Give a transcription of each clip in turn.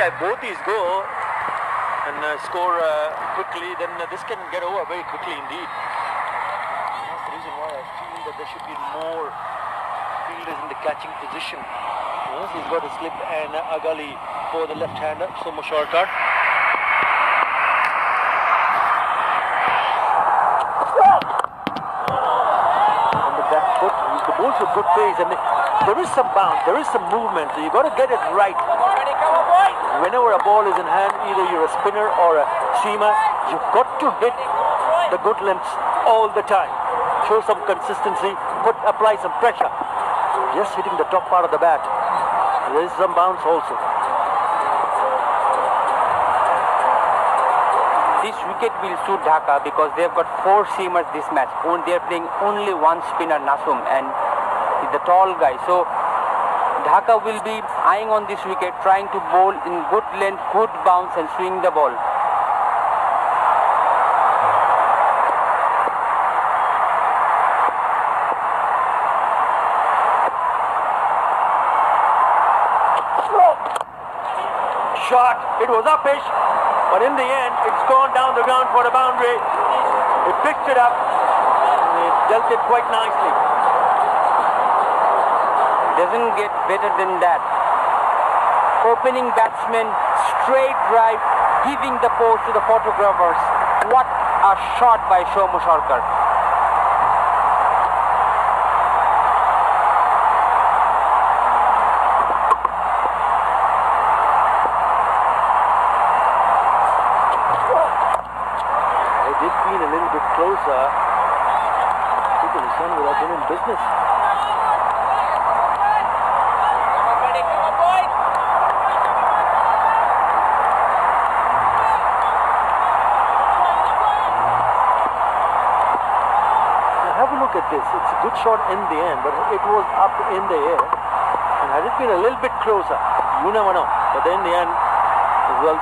Yeah, both these go and score quickly, then this can get over very quickly indeed. That's the reason why I feel that there should be more fielders in the catching position. Yes, he's got a slip and Agali for the left-hander, Somo Sharkar. On the back foot, the ball's with good pace, and there is some bounce, there is some movement, so you got to get it right. Whenever a ball is in hand, either you're a spinner or a seamer, you've got to hit the good lengths all the time. Show some consistency, apply some pressure. Just hitting the top part of the bat. There is some bounce also. This wicket will suit Dhaka because they've got 4 seamers this match. They're playing only one spinner, Nasum, and he's the tall guy. So Dhaka will be eyeing on this wicket, trying to bowl in good length, good bounce and swing the ball. Shot, it was uppish, but in the end, it's gone down the ground for a boundary. He picked it up, and he dealt it quite nicely. Doesn't get better than that. Opening batsman, straight drive, giving the pose to the photographers. What a shot by Somo Sharkar. A little bit closer, people the sun would have been in business. Now have a look at this. It's a good shot in the end, but it was up in the air. And had it been a little bit closer, you never know. But in the end, as well,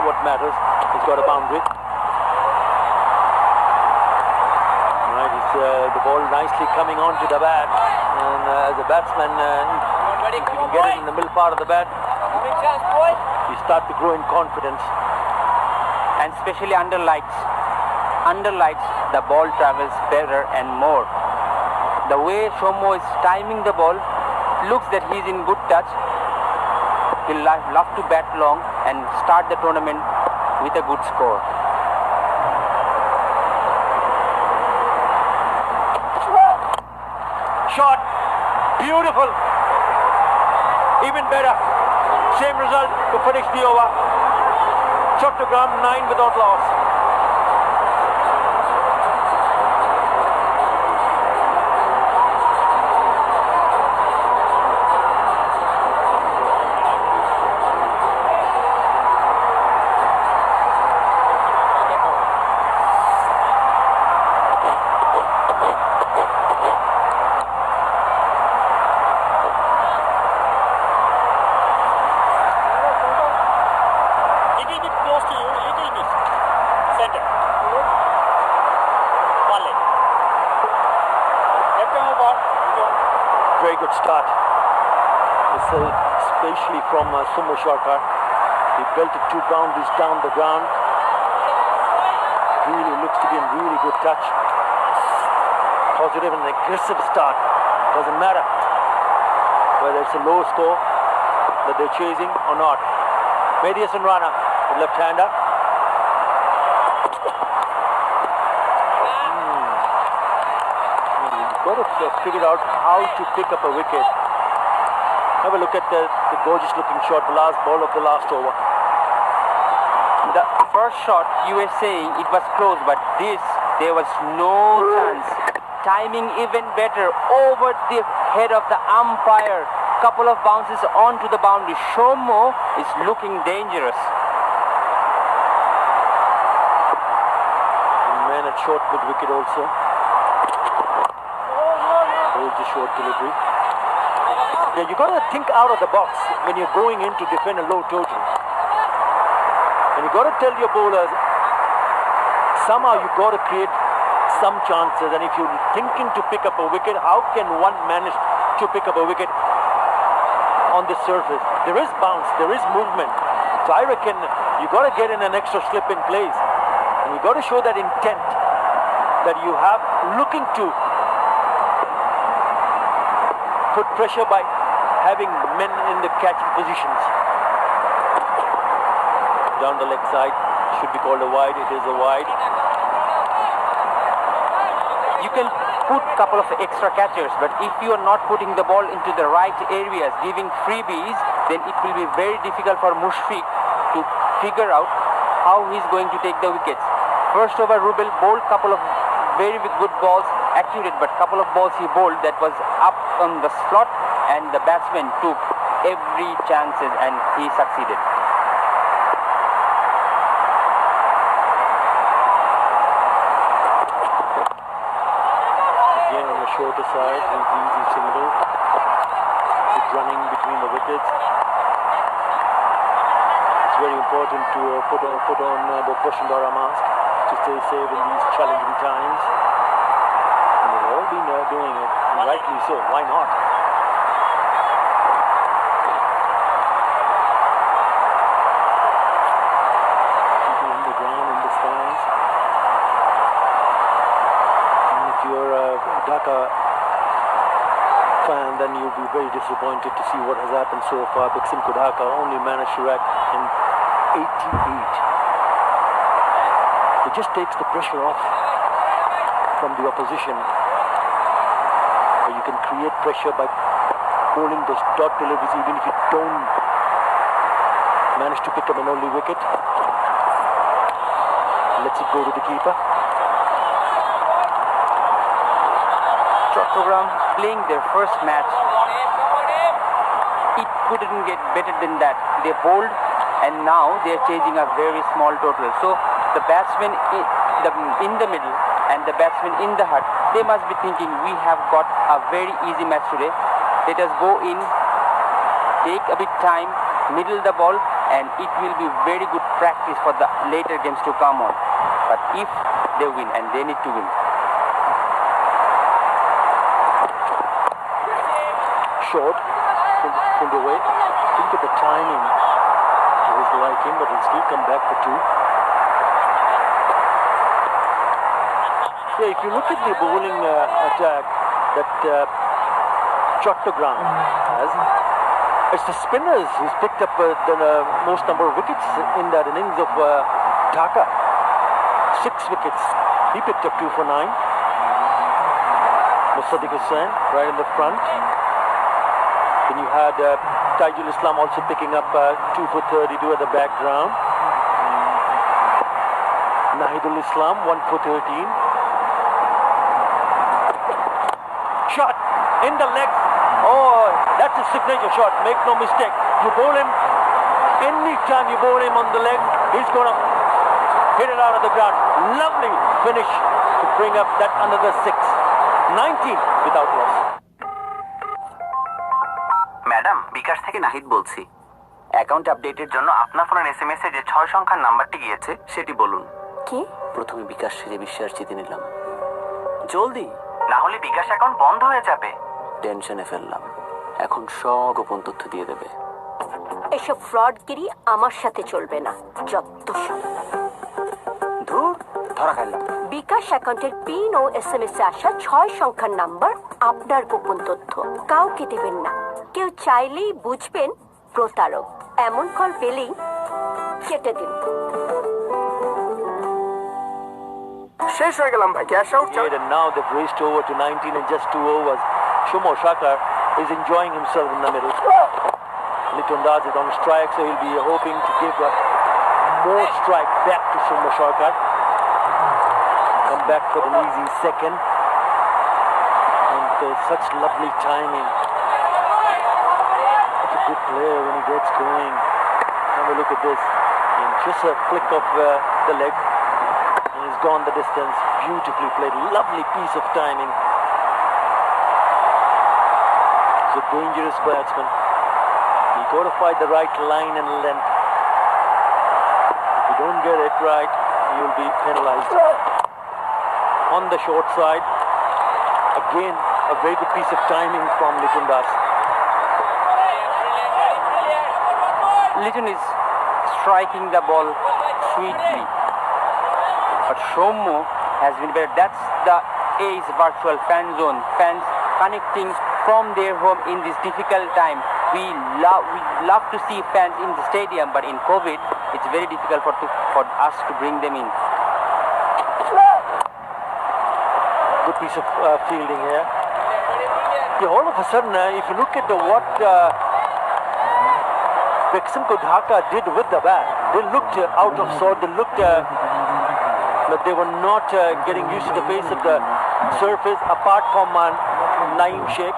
what matters, he's got a boundary. The ball nicely coming onto the bat, and as a batsman, if you can get it in the middle part of the bat, you start to grow in confidence. And especially under lights. Under lights, the ball travels better and more. The way Somo is timing the ball, looks that he's in good touch. He'll love to bat long and start the tournament with a good score. Shot, beautiful, even better, same result to finish the over. Chattagram 9 without loss. Very good start, especially from Somo Sharkar. He belted 2 boundaries down the ground. Really looks to be in really good touch. Positive and aggressive start. Doesn't matter whether it's a low score that they're chasing or not. Mediasan Rana, the left-hander. Got to figure out how to pick up a wicket. Have a look at the gorgeous looking shot, the last ball of the last over. The first shot, you were saying it was close, but this, there was no chance. Timing even better, over the head of the umpire. Couple of bounces onto the boundary. Somo is looking dangerous. Man at short mid wicket also. The short delivery. Yeah, you got to think out of the box when you're going in to defend a low total. You got to tell your bowlers, somehow you got to create some chances, and if you're thinking to pick up a wicket, how can one manage to pick up a wicket on the surface? There is bounce, there is movement. So I reckon you got to get in an extra slip in place, and you got to show that intent that you have, looking to put pressure by having men in the catching positions. Down the leg side, should be called a wide. It is a wide. You can put a couple of extra catchers, but if you are not putting the ball into the right areas, giving freebies, then it will be very difficult for Mushfiq to figure out how he's going to take the wickets. First over, Rubel bowled a couple of very good balls, accurate, but couple of balls he bowled that was up on the slot, and the batsman took every chances and he succeeded. Shorter side, easy single. It's running between the wickets. It's very important to put on the Poshindara mask to stay safe in these challenging times. And they've all been doing it, and rightly so. Why not? People on the ground, in the stands. You're a Dhaka fan, then you'll be very disappointed to see what has happened so far. Bixim Dhaka only managed to rack in 88. It just takes the pressure off from the opposition. But you can create pressure by bowling those dot deliveries, even if you don't manage to pick up an early wicket. Lets it go to the keeper. Chattagram playing their first match, it couldn't get better than that. They bowled and now they are chasing a very small total. So the batsmen in the middle and the batsmen in the hut, they must be thinking, we have got a very easy match today. Let us go in, take a bit time, middle the ball, and it will be very good practice for the later games to come on. But if they win, and they need to win. Short, pulled away. Think of the timing to his liking, but he'll still come back for two. Yeah, if you look at the bowling attack that Chattagram has, it's the spinners who's picked up the most number of wickets in that innings of Dhaka. 6 wickets. He picked up 2 for 9. Musaddiq Hussain right in the front. Then you had Tajul Islam also picking up 2 for 32 at the background. Nahidul Islam 1 for 13. Shot in the leg. Oh, that's a signature shot. Make no mistake. You bowl him, anytime you bowl him on the leg, he's going to hit it out of the ground. Lovely finish to bring up that another 6. 19 without loss. Madam, বিকাশ থেকে নাহিদ বলছি। Account আপডেটের জন্য আপনার ফোনের SMS এ যে 6 সংখ্যার নাম্বারটি গিয়েছে সেটি বলুন। কি? প্রথমে বিকাশ সেজে বিশ্বাস জিতে নিলাম, জলদি, না হলে বিকাশ অ্যাকাউন্ট বন্ধ হয়ে যাবে। টেনশনে ফেললাম, এখন সব গোপন তথ্য দিয়ে দেবে। এসব ফ্রডগিরি আমার সাথে চলবে না। যত সব ধুর, ধরা খাইলাম। বিকাশ অ্যাকাউন্টের পিন ও এসএমএস এ আসা 6 সংখ্যার নাম্বার আপনার গোপন তথ্য। কাউকে দেবেন না। কেউ চাইলেই বুঝবেন প্রতারক। এমন কল পেলেই কেটে দিন। শেষ হয়ে গেলাম ভাই, cash out. And now they've raced over to 19 in just 2 overs. Shumo Shakar is enjoying himself in the middle. Litondaz is on strike, so he'll be hoping to give more strike back to Shumo Shakar. Come back for an easy second. And such lovely timing. Such a good player when he gets going. Have a look at this. And just a flick of the leg. And he's gone the distance. Beautifully played. Lovely piece of timing. He's a dangerous batsman. You got to find the right line and length. If you get it right, you'll be penalized. On the short side, again, a very good piece of timing from Litun Das. Litun is striking the ball sweetly, but Shomo has been better. That's the Ace virtual fan zone. Fans connecting from their home in this difficult time. We love to see fans in the stadium, but in COVID, it's very difficult for us to bring them in. Good piece of fielding here. Yeah, all of a sudden, if you look at what Dhaka did with the bat, they looked out of sort. They looked that they were not getting used to the pace of the surface, apart from Naeem Sheikh.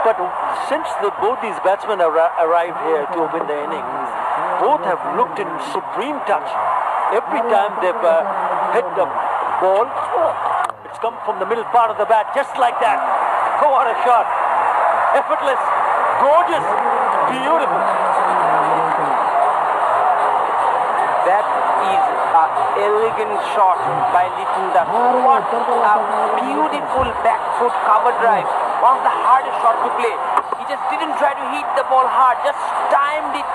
But since both these batsmen arrived here to win the innings, both have looked in supreme touch. Every time they've hit the ball, it's come from the middle part of the bat, just like that. Oh, what a shot. Effortless, gorgeous, beautiful. That is an elegant shot by Litun Das. What a beautiful back foot cover drive. One of the hardest shots to play. He just didn't try to hit the ball hard, just timed it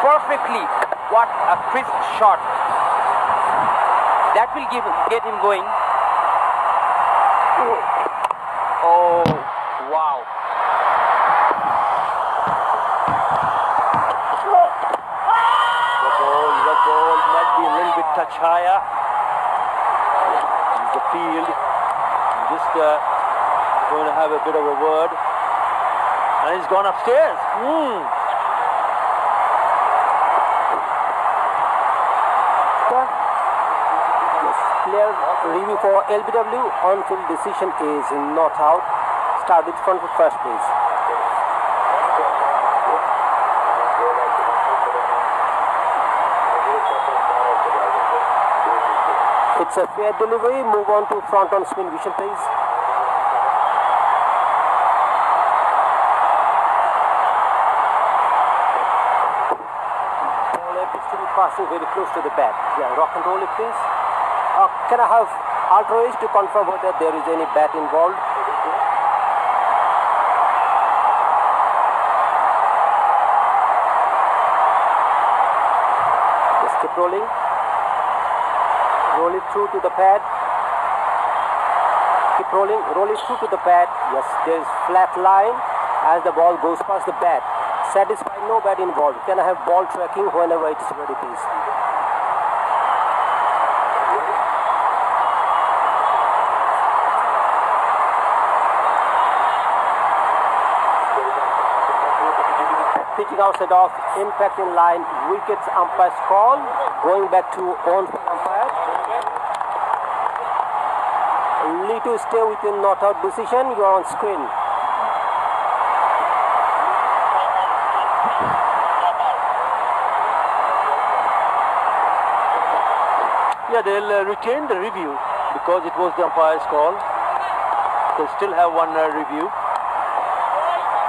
perfectly. What a crisp shot. That will get him going. Oh, wow. The ball might be a little bit touch higher. The field just going to have a bit of a word. And he's gone upstairs. Player review for LBW on-field decision is not out. Start with front foot first, please. It's a fair delivery. Move on to front on spin vision, please. Ball appears to be passing very close to the bat. Yeah, rock and roll it, please. Can I have ultra edge to confirm whether there is any bat involved? Just keep rolling. Roll it through to the pad. Keep rolling. Roll it through to the pad. Yes, there is flat line as the ball goes past the bat. Satisfied, no bat involved. Can I have ball tracking whenever it is ready, please? Pitching outside off, impact in line, wickets umpire's call, going back to on-field umpire. Need to stay within not out decision, you are on screen. Yeah, they'll retain the review because it was the umpire's call. They'll still have one review.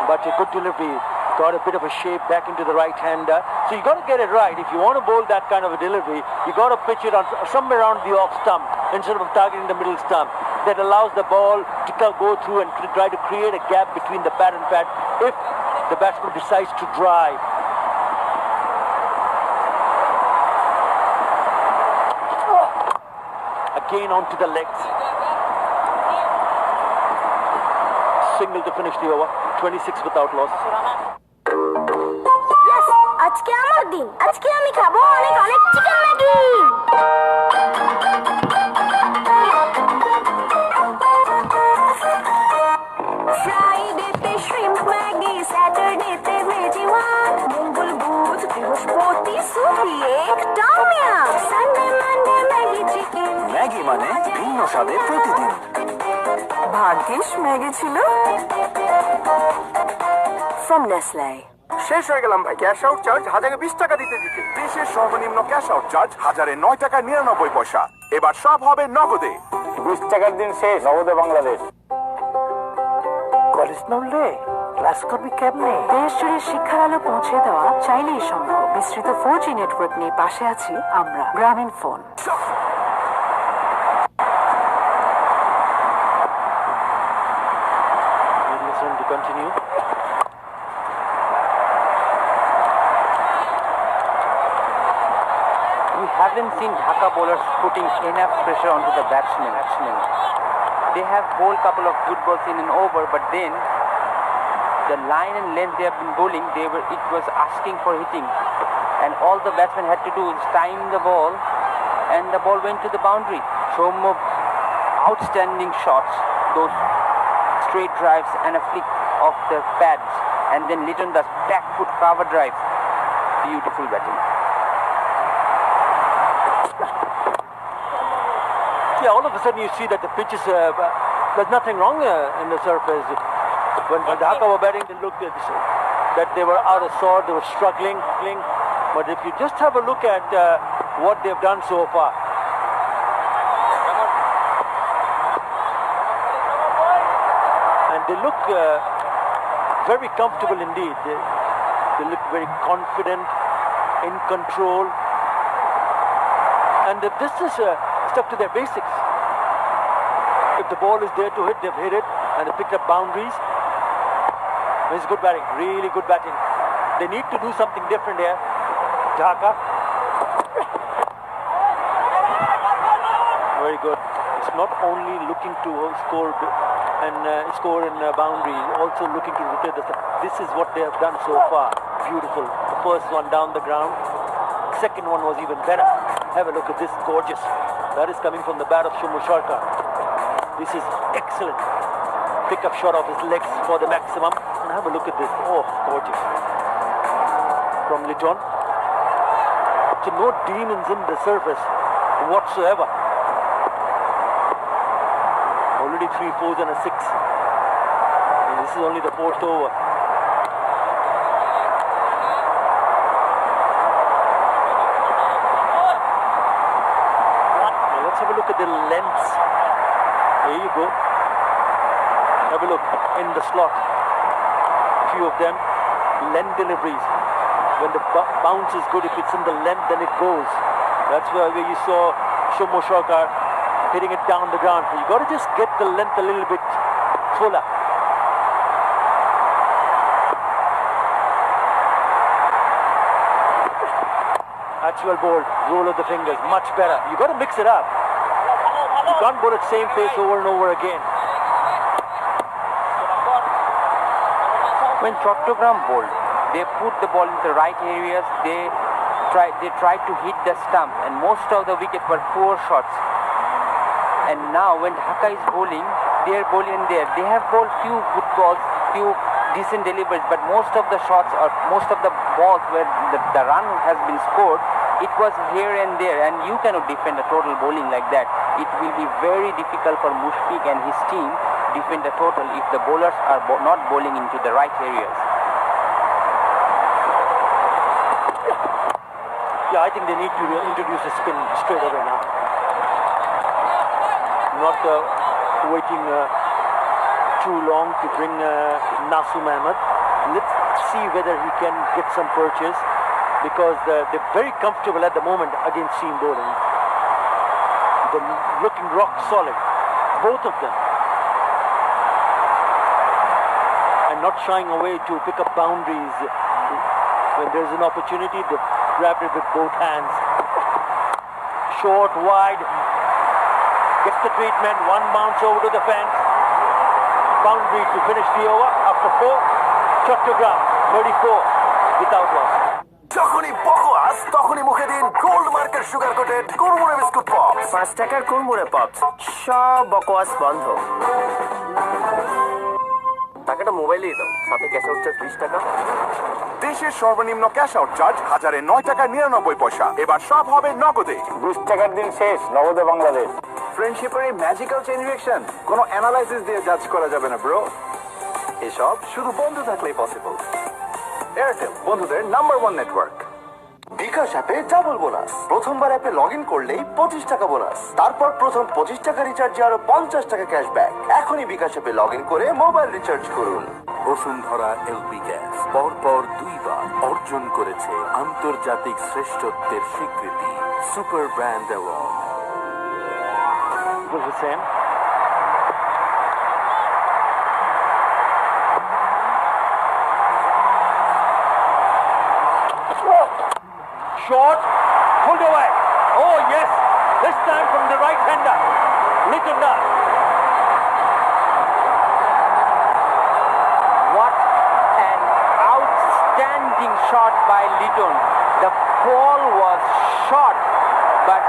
But a good delivery. Got a bit of a shape back into the right-hander. So you got to get it right. If you want to bowl that kind of a delivery, you got to pitch it on somewhere around the off stump instead of targeting the middle stump. That allows the ball to go through and try to create a gap between the bat and pad if the batsman decides to drive. Again onto the legs. Single to finish the over. 26 without loss. আজকে আমার দিন, আজকে আমি খাবো অনেক অনেক chicken Maggi. ফ্রাইডেতে shrimp Maggi, স্যাটারডেতে ভেজি ওয়ান, মঙ্গল বুধ বৃহস্পতি সুপি একটা মিয়াম, সানডে মানডে ম্যাগি চিকেন। ম্যাগি মানে ভিন্ন স্বাদের প্রতিদিন। ভাগ্যিস ম্যাগি ছিল। From Nestle. শেষ হয়ে গেলাম ভাই। ক্যাশ আউট চার্জ 1020 টাকা দিতে দিতে। দেশের সর্বনিম্ন ক্যাশ আউট চার্জ 1009 টাকা 99 পয়সা। এবার সব হবে নগদে। 20 টাকার দিন শেষ, নগদে বাংলাদেশ। কলেজ নড়লে ক্লাস করবি কেমনে? দেশ জুড়ে শিক্ষার আলো পৌঁছে দেওয়া চাইলেই সম্ভব। বিস্তৃত 4G নেটওয়ার্ক নিয়ে পাশে আছি আমরা, গ্রামীণ phone. To continue. We haven't seen Dhaka bowlers putting enough pressure onto the batsmen. They have bowled a couple of good balls in an over, but then the line and length they have been bowling, it was asking for hitting, and all the batsmen had to do is time the ball, and the ball went to the boundary. Shomo, outstanding shots, those straight drives and a flick of the pads, and then Litton does back foot cover drive. Beautiful batting. Yeah, all of a sudden you see that the pitch is, there's nothing wrong in the surface. When Dhaka were batting, they looked at that they were out of sort, they were struggling. But if you just have a look at what they've done so far. And they look very comfortable indeed. They look very confident, in control. And this is stuck to their basics. If the ball is there to hit, they've hit it, and they picked up boundaries. It's good batting, really good batting. They need to do something different here. Dhaka. Very good. It's not only looking to score in boundaries, also looking to rotate the. This is what they have done so far. Beautiful. The first one down the ground. Second one was even better. Have a look at this, gorgeous. That is coming from the bat of Shomo Sharkar. This is excellent. Pick up shot of his legs for the maximum. And have a look at this. Oh, gorgeous. From Litton. So no demons in the surface whatsoever. Already 3 4s and a 6. And this is only the 4th over. Have a look at the lengths. There you go. Have a look in the slot. A few of them. Length deliveries. When the bounce is good, if it's in the length, then it goes. That's where you saw Shomo Sharkar hitting it down the ground. You got to just get the length a little bit fuller. Actual bowl, roll of the fingers, much better. You got to mix it up. You can't bowl at the same pace over and over again. When chattagram bowled, they put the ball in the right areas. They tried to hit the stump, and most of the wickets were poor shots. And now when Dhaka is bowling, they are bowling there. They have bowled few good balls, few decent deliveries, but most of the shots or most of the balls where the run has been scored, it was here and there, and you cannot defend a total bowling like that. It will be very difficult for Mushfiq and his team defend the total if the bowlers are not bowling into the right areas. Yeah, I think they need to introduce a spin straight away now. Not waiting too long to bring Nasim Ahmed. Let's see whether he can get some purchase, because they're very comfortable at the moment against seam bowling. They're looking rock solid, both of them. And not shying away to pick up boundaries. When there's an opportunity, they grab it with both hands. Short, wide, gets the treatment, one bounce over to the fence. Boundary to finish the over after 4. Chattagram, 34, without loss. যখনই বকওয়াস তখনই মুখে দিন gold মার্কের sugar coated কুরমুরে biscuit pops. 5 টাকার কুরমুরে pops, সব বকওয়াস বন্ধ। টাকাটা মোবাইলেই দাও, সাথে ক্যাশ আউট চার্জ 20 টাকা। দেশের সর্বনিম্ন ক্যাশ আউট চার্জ 1009 টাকা 99 পয়সা। এবার সব হবে নগদে। 20 টাকার দিন শেষ, নগদে বাংলাদেশ। ফ্রেন্ডশিপের এই ম্যাজিক্যাল চেইন রিঅ্যাকশন কোনো অ্যানালাইসিস দিয়ে জাজ করা যাবে না ব্রো। এসব শুধু বন্ধু থাকলেই পসিবল। এয়ারটেল বন্ধুদের নাম্বার 1 নেটওয়ার্ক। বিকাশ অ্যাপে ডাবল বোনাস। প্রথমবার অ্যাপে লগ ইন করলেই 25 টাকা বোনাস, তারপর প্রথম 25 টাকা রিচার্জে আরো 50 টাকা ক্যাশব্যাক। এখনই বিকাশ অ্যাপে লগ ইন করে মোবাইল রিচার্জ করুন। বসুন্ধরা এলপি গ্যাস পরপর 2 বার অর্জন করেছে আন্তর্জাতিক শ্রেষ্ঠত্বের স্বীকৃতি super brand award. Hussain. Short, pulled away. Oh yes, this time from the right hander, Litunda. What an outstanding shot by Liton. The ball was short, but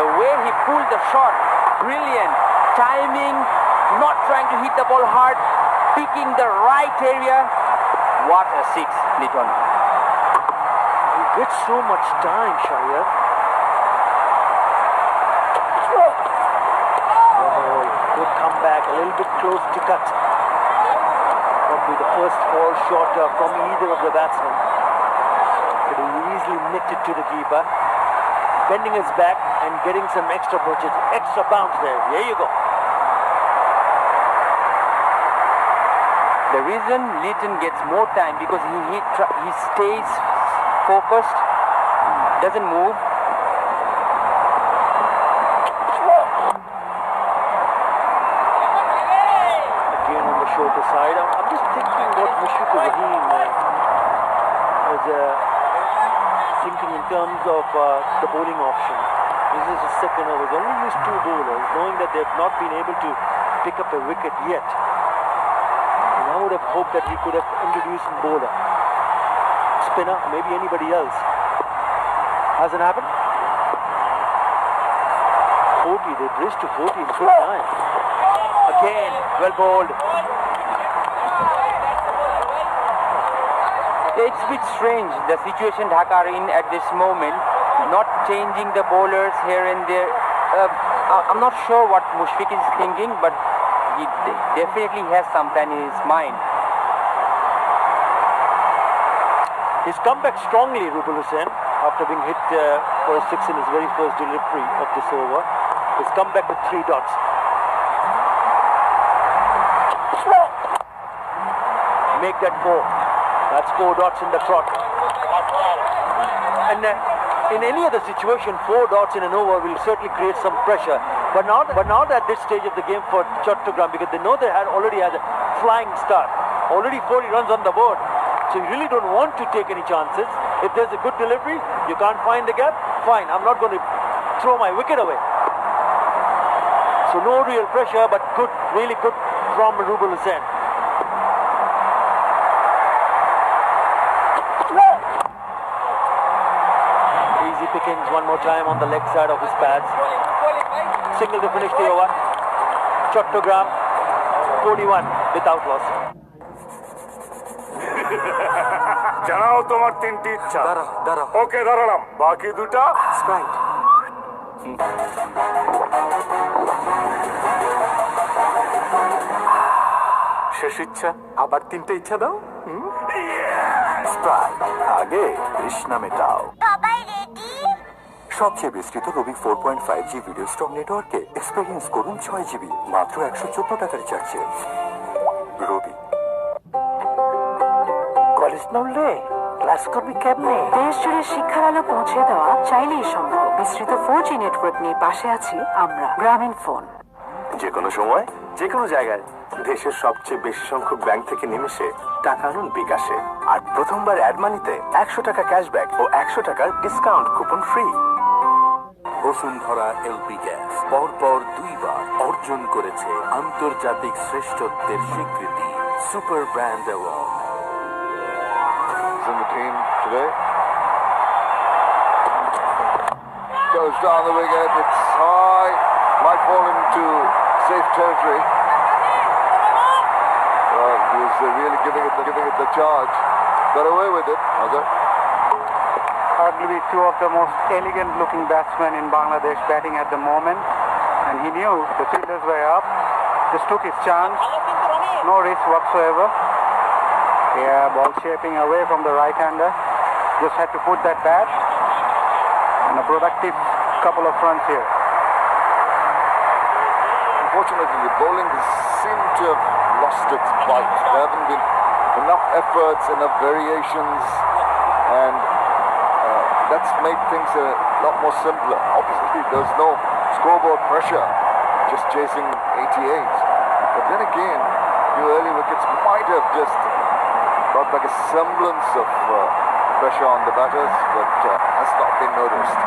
the way he pulled the shot, brilliant. Timing, not trying to hit the ball hard, picking the right area. What a six, Liton. He gets so much time, Shahir. Oh, good comeback, a little bit close to cut. Probably the first ball shot from either of the batsmen. Could have easily nicked it to the keeper. Bending his back and getting some extra punches, extra bounce there. Here you go. The reason Liton gets more time because he stays focused, doesn't move. Again on the shorter side. I'm just thinking what Mushfiqur Rahim is thinking in terms of the bowling option. This is his second over. He's only used 2 bowlers, knowing that they've not been able to pick up a wicket yet. And I would have hoped that he could have introduced a bowler. Spinner, maybe anybody else. Hasn't happened. 40, they bridged to 40 in good time. Again, well bowled. It's a bit strange, the situation Dhaka are in at this moment, not changing the bowlers here and there. I'm not sure what Mushfiq is thinking, but he definitely has some plan in his mind. He's come back strongly, Rubul Hussain, after being hit for a 6 in his very first delivery of this over. He's come back with 3 dots. Make that 4. That's 4 dots in the trot. And in any other situation, 4 dots in an over will certainly create some pressure. But not at this stage of the game for chattagram, because they know they already had a flying start. Already 40 runs on the board. So you really don't want to take any chances. If there's a good delivery, you can't find the gap, fine. I'm not going to throw my wicket away. So no real pressure, but good, really good from Rubul Hussain. Easy pickings one more time on the leg side of his pads. Single to finish the over. Chattagram 41 without loss. জানাও তোমার 3টি ইচ্ছা। দাঁড়াও। ওকে দাঁড়ালাম, বাকি 2টা Sprite. শেষ ইচ্ছা, আবার 3টে ইচ্ছা দাও। স্প্রাইট, আগে তৃষ্ণা মেটাও। সবচেয়ে বিস্তৃত রবি 4.5G ভিডিও স্ট্রং নেটওয়ার্কে এক্সপেরিয়েন্স করুন 6 GB মাত্র 114 টাকা রিচার্জে। রবি। কলেজ না উঠলে ক্লাস করবি কেমনে? দেশ জুড়ে শিক্ষার আলো পৌঁছে দেওয়া চাইলেই সম্ভব। বিস্তৃত 4G নেটওয়ার্ক নিয়ে পাশে আছি আমরা, গ্রামীণ ফোন। যে কোনো সময় যে কোনো জায়গায় দেশের সবচেয়ে বেশি সংখ্যক ব্যাংক থেকে নিমেষে টাকা আনুন বিকাশে। আর প্রথমবার অ্যাড মানিতে 100 টাকা ক্যাশব্যাক ও 100 টাকার discount coupon free. Bashundhara LP gas পরপর 2 বার অর্জন করেছে আন্তর্জাতিক শ্রেষ্ঠত্বের স্বীকৃতি super brand award. In the team today. Goes down the wicket, it's high, might fall into safe territory. Well, he was really giving it the charge. Got away with it, Azhar. Arguably 2 of the most elegant looking batsmen in Bangladesh batting at the moment, and he knew the fielders were up, just took his chance, no risk whatsoever. Yeah, ball shaping away from the right-hander. Just had to put that bat. And a productive couple of runs here. unfortunately, the bowling seemed to have lost its bite. There haven't been enough efforts, enough variations, and that's made things a lot more simpler. Obviously, there's no scoreboard pressure, just chasing 88. But then again, the early wickets might have just brought back a semblance of pressure on the batters, but has not been noticed.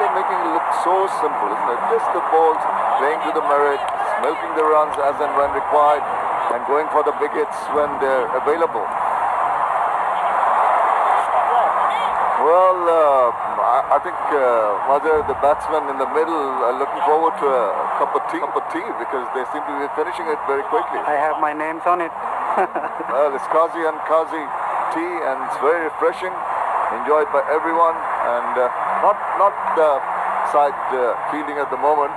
They're making it look so simple, isn't it? Just the balls playing to the merit, milking the runs as and when required, and going for the big hits when they're available. Well, I think Mazhar, the batsmen in the middle, are looking forward to a cup of tea because they seem to be finishing it very quickly. I have my names on it. Well, it's Qazi and Qazi tea, and it's very refreshing, enjoyed by everyone, and not the side fielding at the moment.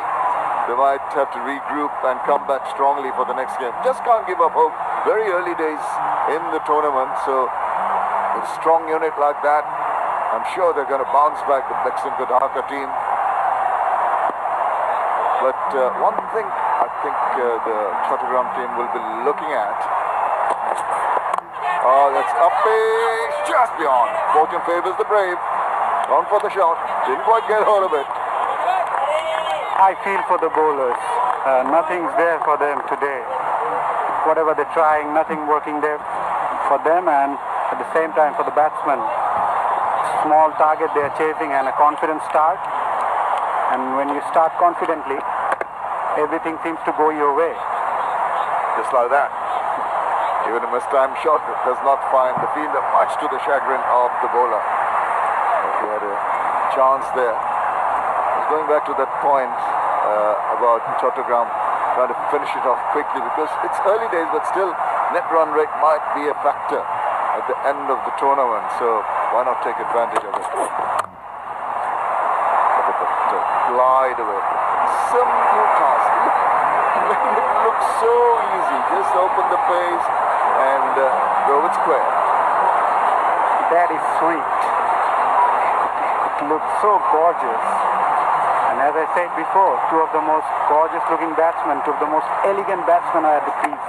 They might have to regroup and come back strongly for the next game. Just can't give up hope. Very early days in the tournament, so with a strong unit like that, I'm sure they're going to bounce back, the Dhaka team. But one thing I think the chattagram team will be looking at. Oh, that's up just beyond. Fortune favors the brave. Gone for the shot. Didn't quite get hold of it. I feel for the bowlers. Nothing's there for them today. Whatever they're trying, nothing working there for them, and at the same time for the batsmen. Small target they are chasing and a confident start. And when you start confidently, everything seems to go your way. Just like that. Even a mistimed shot does not find the fielder, much to the chagrin of the bowler. He had a chance there. Going back to that point about chattagram trying to finish it off quickly, because it's early days, but still net run rate might be a factor at the end of the tournament, so why not take advantage of it? Look at that glide away. Simple task. It looks so easy. Just open the pace and go it square. That is sweet. It looks so gorgeous. And as I said before, two of the most gorgeous looking batsmen, two of the most elegant batsmen are at the crease.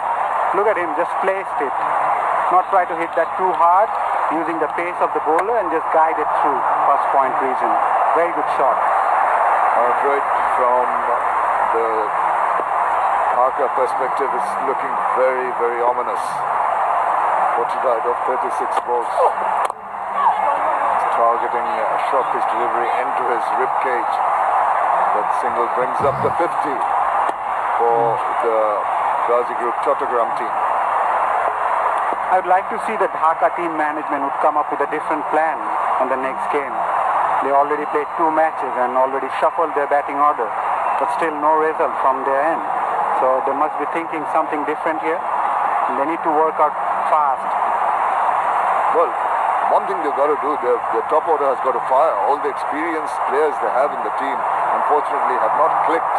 Look at him, just placed it. Not try to hit that too hard, using the pace of the bowler and just guide it through first point region. Very good shot. Right from the Dhaka perspective, it's looking very, very ominous. 40 out of 36 balls. Targeting a short pitch delivery into his rib cage. That single brings up the 50 for the Ghazi Group chattagram team. I would like to see the Dhaka team management would come up with a different plan on the next game. They already played 2 matches and already shuffled their batting order, but still no result from their end. So they must be thinking something different here. And they need to work out fast. Well, one thing they've got to do, their top order has got to fire. All the experienced players they have in the team, unfortunately, have not clicked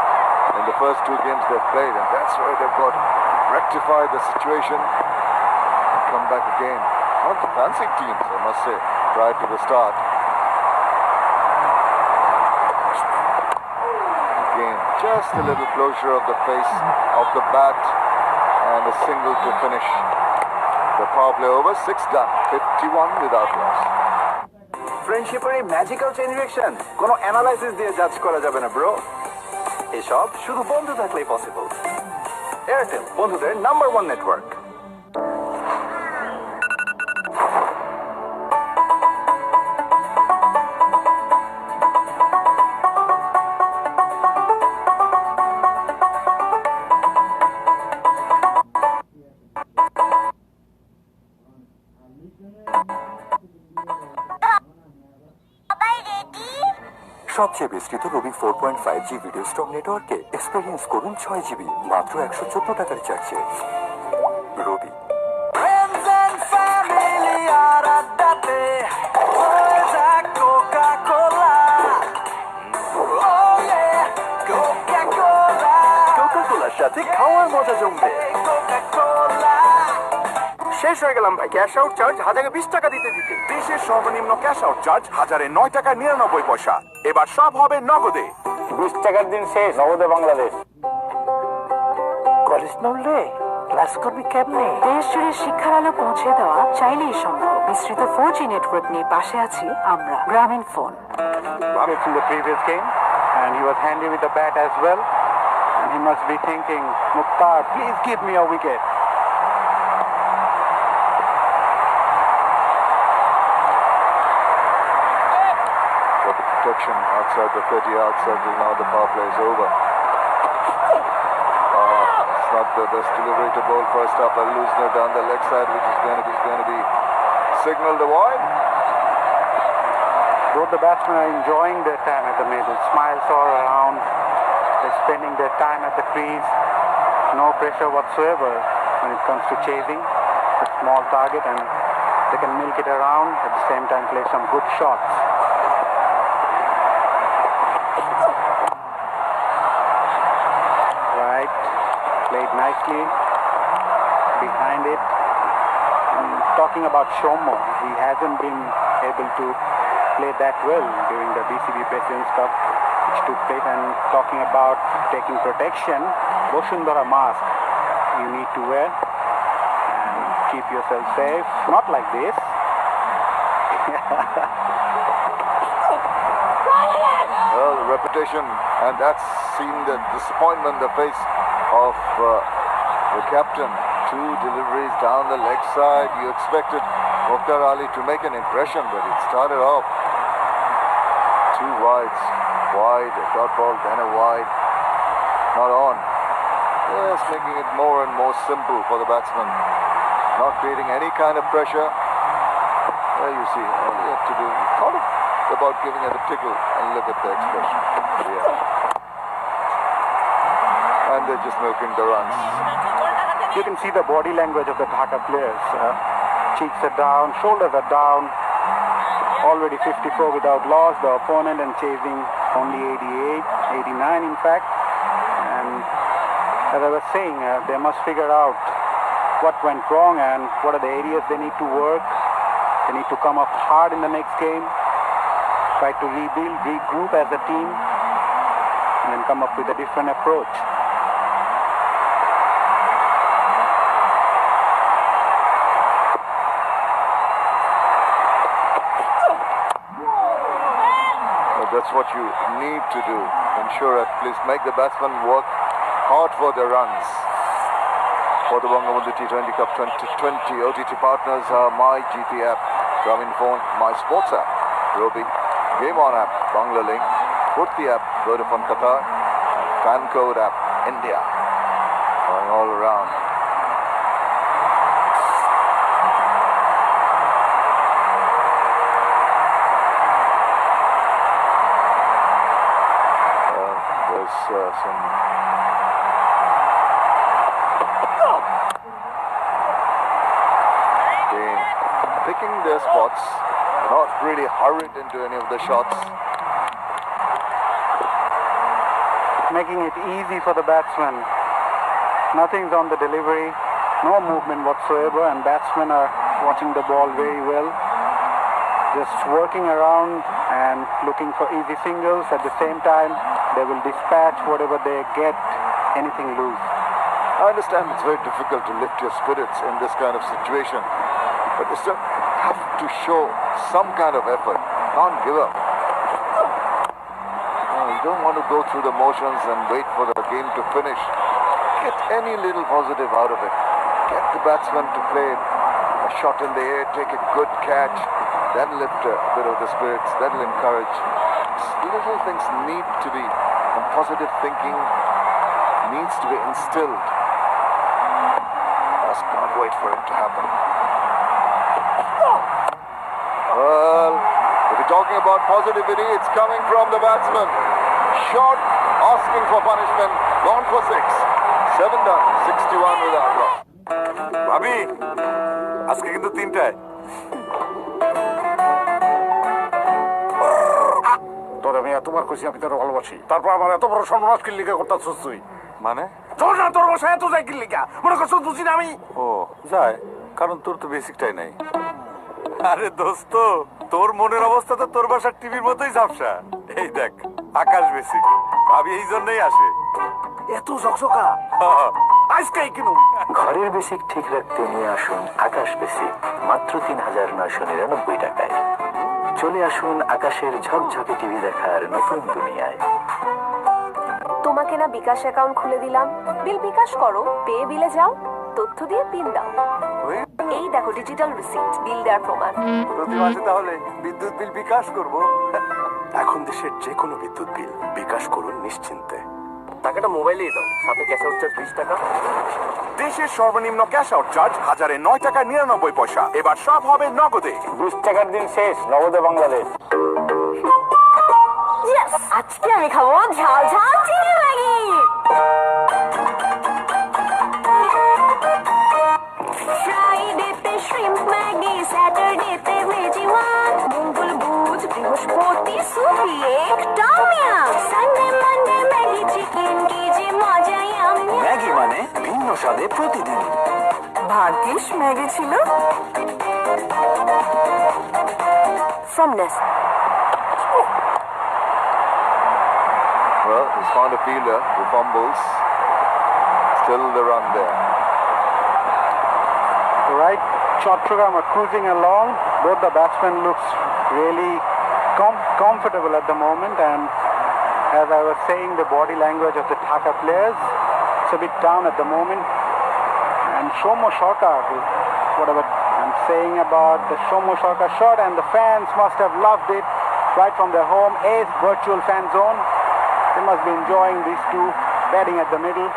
in the first 2 games they've played, and that's why they've got to rectify the situation and come back again. Not the fancy teams, I must say, prior to the start. Again, just a little closure of the face of the bat and a single to finish the power play over. 6 done, 51 without loss. ফ্রেন্ডশিপের এই magical chain reaction কোনো analysis দিয়ে জাজ করা যাবে না bro. এসব শুধু বন্ধু থাকলেই পসিবল। এয়ারটেল, বন্ধুদের নাম্বার 1 নেটওয়ার্ক। সবচেয়ে বিস্তৃত রবি 4.5G ভিডিও স্ট্রং নেটওয়ার্কে এক্সপেরিয়েন্স করুন 6 GB মাত্র 114 টাকার রিচার্জে। রবি। কোকা-কোলার সাথে খাওয়ার মজা জমবে। শেষ হয়ে গেলাম ভাই, ক্যাশ আউট চার্জ 1020 টাকা দিতে দিতে। দেশের সর্বনিম্ন ক্যাশ আউট চার্জ 1009 টাকা 99 পয়সা। এবার সব হবে নগদে। 20 টাকার দিন শেষ, নগদে বাংলাদেশ। কলেজ না উঠলে ক্লাস করবি কেমনে? দেশ জুড়ে শিক্ষার আলো পৌঁছে দেওয়া চাইলেই সম্ভব। বিস্তৃত 4G নেটওয়ার্ক নিয়ে পাশে আছি আমরা, গ্রামীণ phone. Wickets in the previous game, and he was handy with the bat as well. And he must be thinking, Mukhtar, please give me a wicket. Got the protection outside the 30-yard circle. Now the power play is over. It's not the best delivery to bowl first up. A loosener down the leg side, which is going to be signalled a wide. Both the batsmen are enjoying their time at the middle. Smiles all around. They're spending their time at the crease. No pressure whatsoever when it comes to chasing a small target, and they can milk it around at the same time play some good shots. Right, played nicely behind it. And talking about Shomo, he hasn't been able to play that well during the BCB President's Cup which took place. And talking about taking protection, Boshundara mask you need to wear and keep yourself safe. Not like this. Well, reputation, and that's seen the disappointment, the face of the captain. 2 deliveries down the leg side. You expected Mukhtar Ali to make an impression, but it started off 2 wides. Wide, a dot ball, then a wide. Not on. Yes, making it more and more simple for the batsman. Not creating any kind of pressure. There you see, all you have to do. Thought about giving it a tickle, and look at the expression. Yeah. And they're just milking the runs. You can see the body language of the Dhaka players. Cheeks are down, shoulders are down. Already 54 without loss. The opponent and chasing only 88, 89 in fact. And as I was saying, they must figure out what went wrong and what are the areas they need to work. They need to come up hard in the next game, try to rebuild, regroup as a team, and then come up with a different approach. That's what you need to do. Ensure at least make the batsman work hard for the runs. For the Bangamundhu T20 Cup 2020, OTT partners are My GP app, Grameen Phone, My Sports app, Robi, Game On app, Bangla Link, Purti app, Vodafone Qatar, Fan Code app, India. Going all around. Some picking their spots, not really hurried into any of the shots. Making it easy for the batsman. Nothing's on the delivery, no movement whatsoever, and batsmen are watching the ball very well. Just working around and looking for easy singles. At the same time, they will dispatch whatever they get, anything loose. I understand it's very difficult to lift your spirits in this kind of situation, but you still have to show some kind of effort. Can't give up. You don't want to go through the motions and wait for the game to finish. Get any little positive out of it. Get the batsman to play a shot in the air, take a good catch, then lift a bit of the spirits. That'll encourage. Little things need to be, and positive thinking needs to be instilled. Just can't wait for it to happen. Well, if you're talking about positivity, it's coming from the batsman. Shot, asking for punishment, gone for 6. 7 done, 61 without loss. ভাবি আজকে কিন্তু 3টায় তোর আমি এতবার কইছি আমি তোর ভালোবাসি, তারপর আমার এত বড় সর্বনাশ কি লিখে করতেছস তুই? মানে তোর না তোর বসে এত যাই কি লিখা মনে করছস বুঝি না আমি? ও যায়, কারণ তোর তো বেসিকটাই নাই। আরে দোস্ত, তোর মনের অবস্থা তো তোর বাসার টিভির মতোই ঝাপসা। এই দেখ, আকাশ বেসিক, ভাবি এই জন্যই আসে। এত ঝকঝকা আজকাই কিনু। ঘরের বেসিক ঠিক রাখতে নিয়ে আসুন আকাশ বেসিক মাত্র ৩,৯৯৯ টাকায়। চলে আসুন আকাশের ঝকঝকে টিভি দেখার নতুন দুনিয়ায়। তোমাকে না বিকাশ অ্যাকাউন্ট খুলে দিলাম, বিল বিকাশ করো, পেয়ে বিলে যাও, তথ্য দিয়ে পিন দাও। এই দেখো ডিজিটাল রিসিপ্ট, বিল দেওয়ার প্রমাণ। প্রতি মাসে তাহলে বিদ্যুৎ বিল বিকাশ করব। এখন দেশের যে কোনো বিদ্যুৎ বিল বিকাশ করুন নিশ্চিন্তে। টাকাটা মোবাইলেই দাও, সাথে ক্যাশ আউট চার্জ 20 টাকা। দেশের সর্বনিম্ন ক্যাশ আউট চার্জ 1009 টাকা 99 পয়সা। এবার সব হবে নগদে। 20 টাকার দিন শেষ, নগদে বাংলাদেশ। আজকে আমি খাবো ঝাল ঝাল চিনি ম্যাগি। ফ্রাইডেতে শ্রিম্প ম্যাগি, স্যাটারডেতে ভেজি ওয়ান, মঙ্গল বুধ বৃহস্পতি সুপি এক tom yum, Sunday Monday Maggi chicken, কি যে মজা ইয়াম। ম্যাগি মানে ভিন্ন স্বাদে প্রতিদিন। ভাগ্যিস ম্যাগি ছিল। From Nest. Well, he's found a fielder who fumbles. Still the run there. Right, chattagram are cruising along. Both the batsmen looks really comfortable at the moment, and as I was saying, the body language of the Dhaka players, it's a bit down at the moment. And Shomo Shorka, whatever I'm saying about the Shomo Shorka shot, and the fans must have loved it right from their home, Ace virtual fan zone. They must be enjoying these two batting at the middle,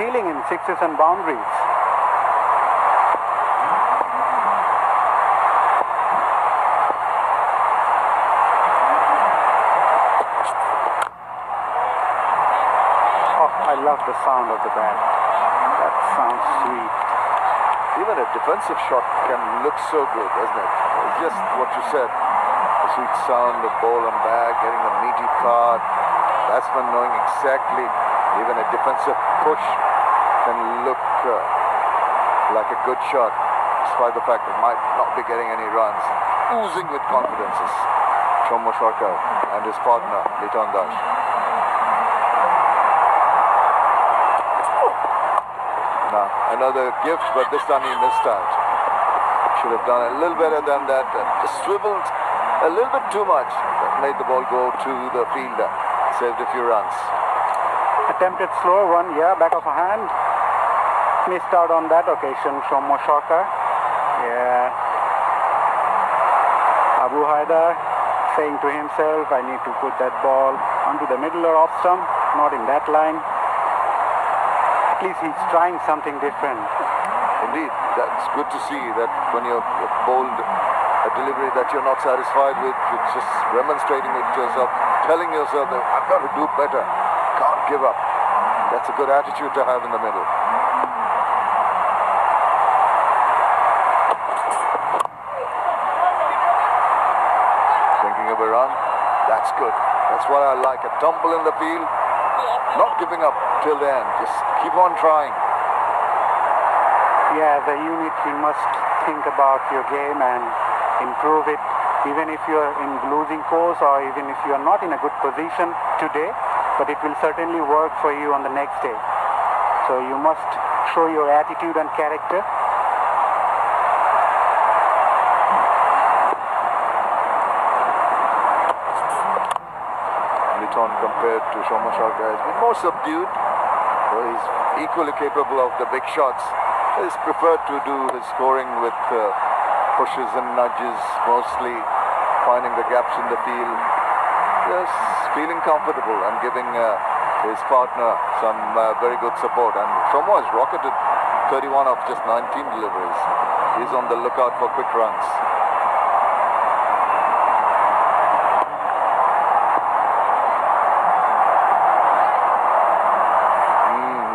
dealing in sixes and boundaries. Oh, I love the sound of the bat. That sounds sweet. Even a defensive shot can look so good, doesn't it? It's just what you said. The sweet sound of ball and bag, getting the meaty part. Batsman knowing exactly even a defensive push can look like a good shot, despite the fact it might not be getting any runs. Oozing with confidence is Shomo Shorka and his partner, Liton Das. Now, another gift, but this time he missed out. Should have done a little better than that. Just swiveled a little bit too much. That made the ball go to the fielder. Saved a few runs. Attempted slow one, yeah, back of a hand. Missed out on that occasion from Moshaka. Yeah. Abu Haidar saying to himself, I need to put that ball onto the middle or off stump, not in that line. At least he's trying something different. Indeed, that's good to see that when you're bowled a delivery that you're not satisfied with, you're just remonstrating it to yourself, telling yourself that I've got to do better, can't give up. That's a good attitude to have in the middle. Thinking of a run, that's good. That's what I like, a tumble in the field, not giving up till the end, just keep on trying. Yeah, as a unit, you must think about your game and improve it, even if you're in losing course or even if you're not in a good position today, but it will certainly work for you on the next day. So you must show your attitude and character. Liton compared to Shomo Shorka has been more subdued, though he's equally capable of the big shots. He's preferred to do his scoring with pushes and nudges, mostly finding the gaps in the field. Just feeling comfortable and giving his partner some very good support. And Shomo has rocketed 31 of just 19 deliveries. He's on the lookout for quick runs.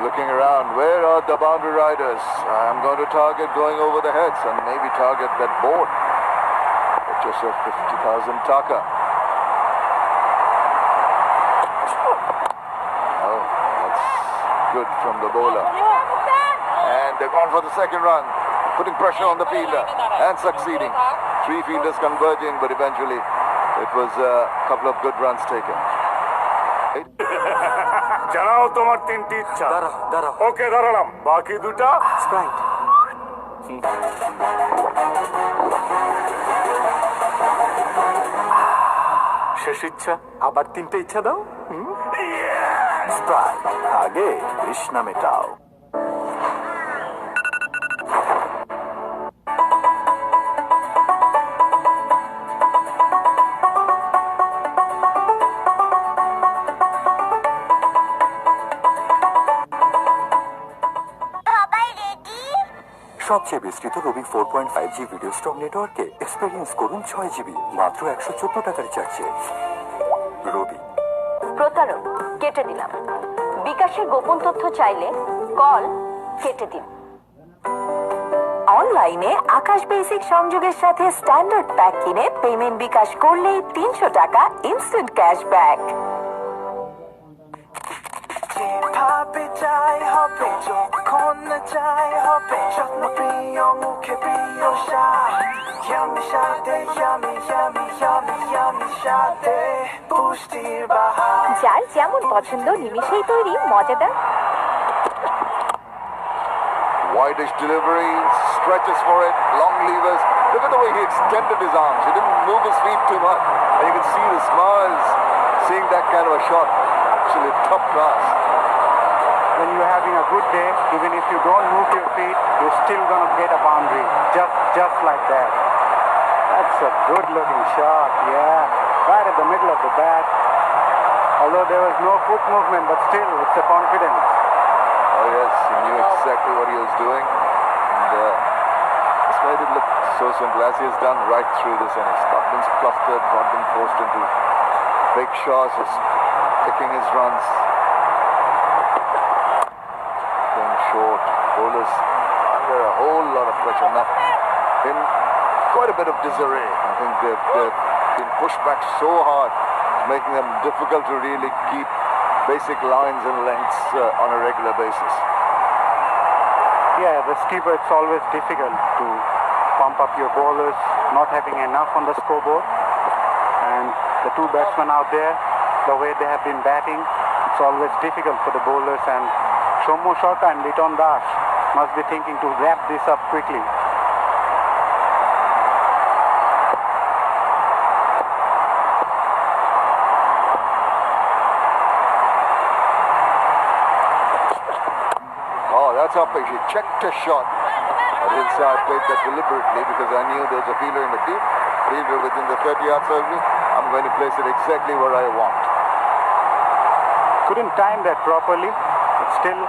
Looking around, where are the boundary riders? I'm going to target going over the heads and maybe target that board. Get yourself 50,000 Dhaka. Oh, that's good from the bowler. And they've gone for the second run, putting pressure on the fielder and succeeding. Three fielders converging, but eventually it was a couple of good runs taken. জানাও তোমার তিনটি ইচ্ছা। দাঁড়াও ওকে, দাঁড়ালাম। বাকি দুটা Sprite. শেষ ইচ্ছা। আবার তিনটে ইচ্ছা দাও। স্প্রাইট, আগে তৃষ্ণা মেটাও। সবচেয়ে বিস্তৃত রবি 4.5G ভিডিও স্টক নেটওয়ার্কে এক্সপেরিয়েন্স করুন 6 GB মাত্র 114 টাকার রিচার্জে। রবি। প্রতারক কেটে দিলাম। বিকাশের গোপন তথ্য চাইলে কল কেটে দিন। অনলাইনে আকাশ বেসিক সংযোগের সাথে স্ট্যান্ডার্ড প্যাক কিনে পেমেন্ট বিকাশ করলেই 300 টাকা ইনস্ট্যান্ট ক্যাশব্যাক। যেভাবে চাই হবে, যখন চাই হবে, যত্ন প্রিয় মুখে প্রিয় স্বাদ। ইয়ামি সাথে ইয়ামি ইয়ামি ইয়ামি ইয়ামি সাথে পুষ্টির বাহার। যার যেমন পছন্দ নিমিষেই তৈরি মজাদার। Wide-ish delivery, stretches for it, long levers. Look at the way he extended his arms. He didn't move his feet too much. And you can see the smiles seeing that kind of a shot. Actually top class. When you're having a good day, even if you don't move your feet, you're still going to get a boundary. Just like that. That's a good looking shot, yeah. Right at the middle of the bat. Although there was no foot movement, but still, it's a confidence. Oh yes, he knew exactly what he was doing. And this made it look so simple, as he has done right through this innings. Not been clustered, not been forced into big shots, just picking his runs. Going short, bowlers under a whole lot of pressure. Now, in quite a bit of disarray. I think they've been pushed back so hard, making them difficult to really keep basic lines and lengths on a regular basis. Yeah, the skipper, it's always difficult to pump up your bowlers, not having enough on the scoreboard. And the two batsmen out there, the way they have been batting, it's always difficult for the bowlers. And Shomo Shorka and Liton Das must be thinking to wrap this up quickly. That's up. He checked his shot. But inside played that deliberately because I knew there was a fielder in the deep. Fielder within the 30-yard circle. I'm going to place it exactly where I want. Couldn't time that properly, but still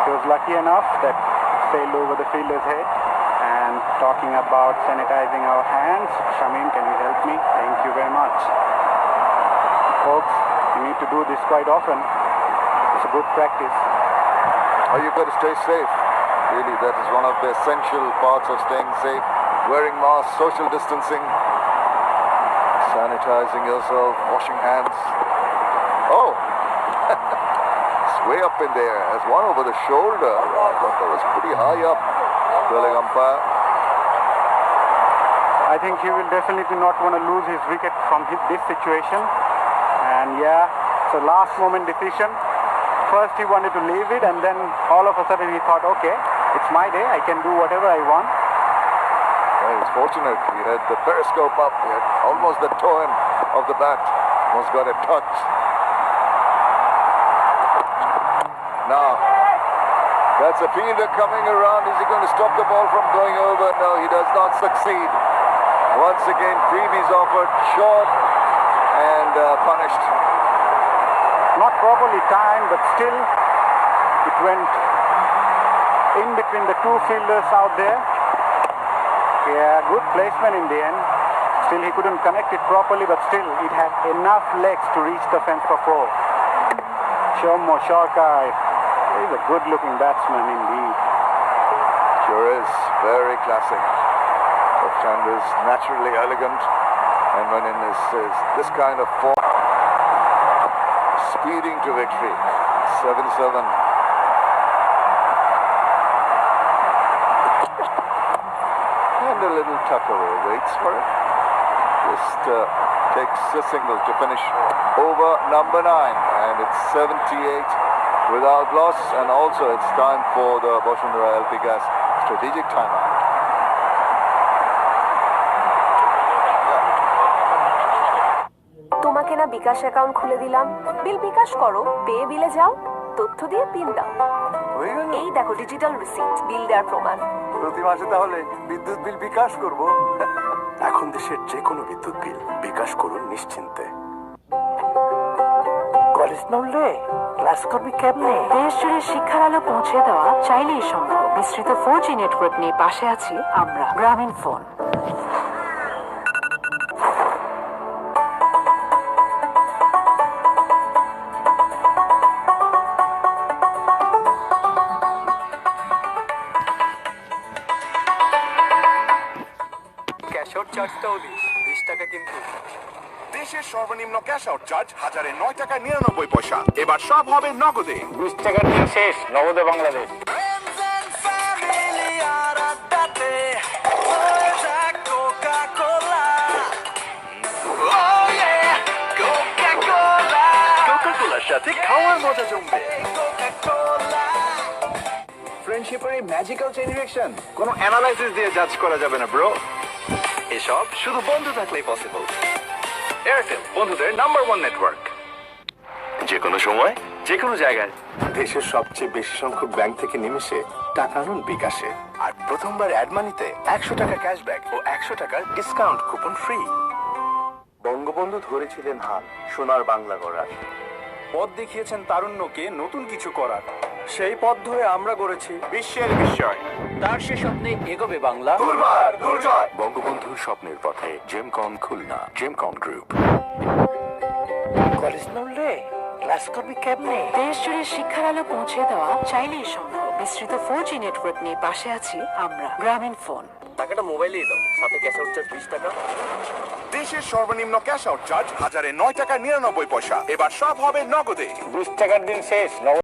he was lucky enough that it sailed over the fielder's head. And talking about sanitizing our hands, Shamin, can you help me? Thank you very much. Folks, you need to do this quite often. It's a good practice. Oh, you've got to stay safe. Really, that is one of the essential parts of staying safe. Wearing masks, social distancing, sanitizing yourself, washing hands. Oh, it's way up in there. There's one over the shoulder. I thought that was pretty high up. Telling umpire. I think he will definitely not want to lose his wicket from this situation. And yeah, it's a last moment decision. First he wanted to leave it, and then all of a sudden he thought, okay, it's my day, I can do whatever I want. Well, he was fortunate. He had the periscope up. He had almost the toe end of the bat. Almost got a touch. Now, that's a fielder coming around. Is he going to stop the ball from going over? No, he does not succeed. Once again, freebies offered, short and punished. Not properly timed, but still it went in between the two fielders out there. Yeah, good placement in the end. Still he couldn't connect it properly, but still it had enough legs to reach the fence for four. Shomo Shorka is a good looking batsman indeed. Sure is. Very classic. Left-handers, naturally elegant. And when in this kind of form, speeding to victory. 7-7. And a little tuck away. Waits for it. Just takes a single to finish. over number 9, and it's 78 without loss, and also it's time for the Bosundhara LP Gas strategic timeout. তোমাকে না বিকাশ account খুলে দিলাম, বিল বিকাশ করো, পেয়ে বিলে যাও, তথ্য দিয়ে পিন দাও। হয়ে গেল? এই দেখো ডিজিটাল রিসিপ্ট, বিল দেওয়ার প্রমাণ। প্রতি মাসে তাহলে বিদ্যুৎ বিল বিকাশ করব। এখন দেশের যে কোনো বিদ্যুৎ বিল বিকাশ করুন নিশ্চিন্তে। কলেজ না উঠলে ক্লাস করবি কেমনে? দেশ জুড়ে শিক্ষার আলো পৌঁছে দেওয়া চাইলেই সম্ভব। বিস্তৃত 4G নেটওয়ার্ক নিয়ে পাশে আছি আমরা, গ্রামীণ ফোন। ক্যাশ আউট চার্জটাও দিস, 20 টাকা কিন্তু। দেশের সর্বনিম্ন ক্যাশ আউট চার্জ 1009 টাকা 99 পয়সা। এবার সব হবে নগদে। 20 টাকার দিন শেষ, নগদে বাংলাদেশ। কোকা-কোলার সাথে খাওয়ার মজা জমবে। ফ্রেন্ডশিপের এই ম্যাজিক্যাল চেইন রিঅ্যাকশন কোনো অ্যানালাইসিস দিয়ে জাজ করা যাবে না ব্রো। এসব শুধু বন্ধু থাকলেই পসিবল। এয়ারটেল, বন্ধুদের নাম্বার 1 নেটওয়ার্ক। যে কোনো সময় যে কোনো জায়গায় দেশের সবচেয়ে বেশি সংখ্যক ব্যাংক থেকে নিমেষে টাকা আনুন বিকাশে। আর প্রথমবার অ্যাড মানিতে 100 টাকা ক্যাশব্যাক ও 100 টাকার ডিসকাউন্ট কুপন ফ্রি। বঙ্গবন্ধু ধরেছিলেন হাল সোনার বাংলা গড়ার, পথ দেখিয়েছেন তারুণ্যকে নতুন কিছু করার। সেই পথ ধরে আমরা গড়েছি বিশ্বের বিস্ময়। তার সে স্বপ্নে এগোবে বাংলা। বঙ্গবন্ধুর স্বপ্নের পথে জেমকন খুলনা, জেমকন গ্রুপ। কলেজ না উঠলে ক্লাস করবি কেমনে? দেশ জুড়ে শিক্ষার আলো পৌঁছে দেওয়া চাইলেই সম্ভব। বিস্তৃত 4G নেটওয়ার্ক নিয়ে পাশে আছি আমরা, গ্রামীণ ফোন। টাকাটা মোবাইলেই দাও, সাথে ক্যাশ আউট চার্জ 20 টাকা। দেশের সর্বনিম্ন ক্যাশ আউট চার্জ 1009 টাকা 99 পয়সা। এবার সব হবে নগদে। 20 টাকার দিন শেষ, নগদ